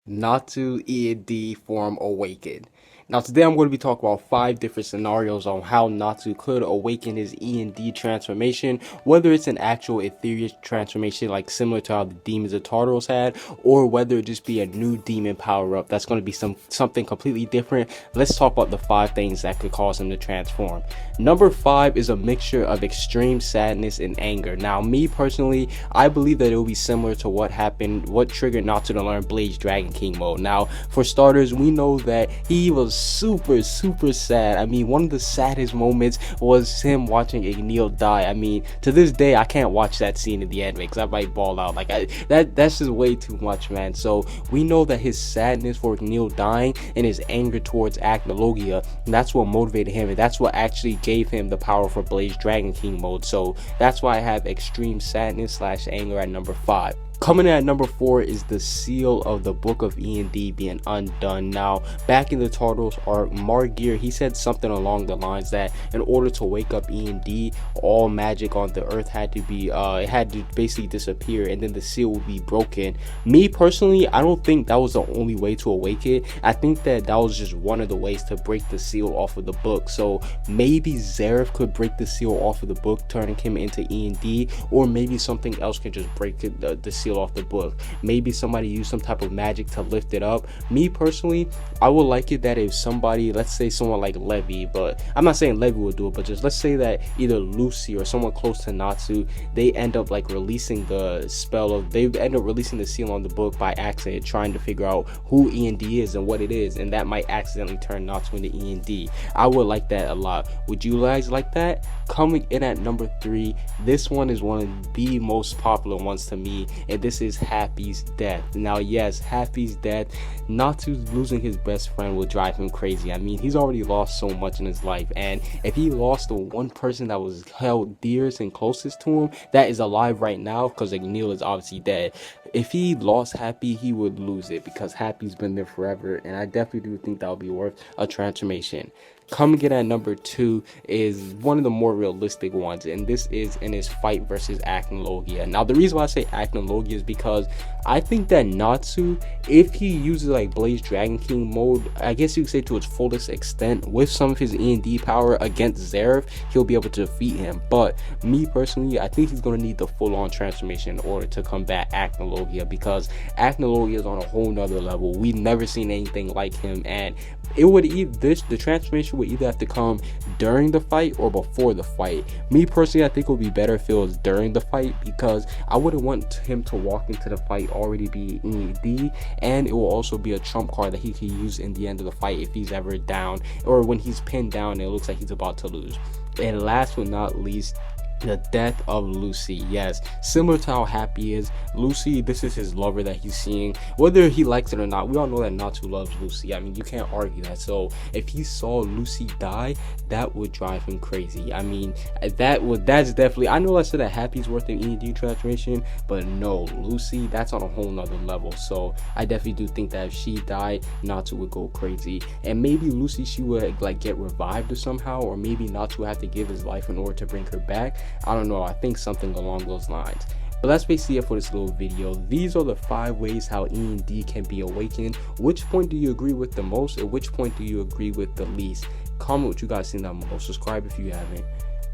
Natsu, E.N.D form awaken. Now today I'm going to be talking about 5 different scenarios on how Natsu could awaken his E.N.D transformation, whether it's an actual ethereal transformation like similar to how the demons of Tartarus had, or whether it just be a new demon power up that's going to be something completely different. Let's talk about the 5 things that could cause him to transform. Number 5 is a mixture of extreme sadness and anger. Now me personally, I believe that it will be similar to what triggered Natsu to learn Blaze Dragon King mode. Now for starters, we know that he was super sad. I mean, one of the saddest moments was him watching E.N.D die. I mean, to this day I can't watch that scene in the anime because I might ball out. Like that's just way too much, man. So we know that his sadness for E.N.D dying and his anger towards Acnologia, and that's what motivated him, and that's what actually gave him the power for Blaze Dragon King mode. So that's why I have extreme sadness / anger at number 5. Coming in at number 4 is the seal of the book of E.N.D being undone. Now, back in the Tartarus arc, Margear, he said something along the lines that in order to wake up E.N.D, all magic on the earth had to be, it had to basically disappear, and then the seal would be broken. Me personally, I don't think that was the only way to awaken it. I think that was just one of the ways to break the seal off of the book. So maybe Zeref could break the seal off of the book, turning him into E.N.D, or maybe something else can just break the seal off the book. Maybe somebody used some type of magic to lift it up. Me personally, I would like it that if somebody, let's say someone like Levi, but I'm not saying Levi would do it, but just let's say that either Lucy or someone close to Natsu, they end up like releasing the seal on the book by accident, trying to figure out who E.N.D is and what it is, and that might accidentally turn Natsu into E.N.D. I would like that a lot. Would you guys like that? Coming in at number 3, this one is one of the most popular ones to me, and this is Happy's death. Now yes, Happy's death, Natsu's losing his best friend will drive him crazy. I mean, he's already lost so much in his life, and if he lost the one person that was held dearest and closest to him that is alive right now, because E.N.D is obviously dead, if he lost Happy, he would lose it because Happy's been there forever, and I definitely do think that would be worth a transformation. Coming in at number 2 is one of the more realistic ones, and this is in his fight versus Acnologia. Now the reason why I say Acnologia is because I think that Natsu, if he uses like Blaze Dragon King mode, I guess you could say to its fullest extent, with some of his E.N.D power against Zeref, he'll be able to defeat him. But me personally, I think he's going to need the full-on transformation in order to combat Acnologia, because Acnologia is on a whole nother level. We've never seen anything like him, and the transformation would either have to come during the fight or before the fight. Me personally, I think it would be better if it was during the fight, because I wouldn't want him to walk into the fight already be E.N.D, and it will also be a trump card that he can use in the end of the fight if he's ever down, or when he's pinned down and it looks like he's about to lose. And last but not least, the death of Lucy. Yes, similar to how Happy is, Lucy, this is his lover that he's seeing, whether he likes it or not. We all know that Natsu loves Lucy. I mean, you can't argue that. So if he saw Lucy die, that would drive him crazy. I mean, that's definitely, I know I said that Happy's worth an E.N.D transformation, but no, Lucy, that's on a whole nother level. So I definitely do think that if she died, Natsu would go crazy, and maybe Lucy, she would like get revived or somehow, or maybe Natsu would have to give his life in order to bring her back. I don't know, I think something along those lines. But that's basically it for this little video. These are the 5 ways how E.N.D can be awakened. Which point do you agree with the most, and which point do you agree with the least? Comment what you guys think down below. Subscribe if you haven't.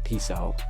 Peace out.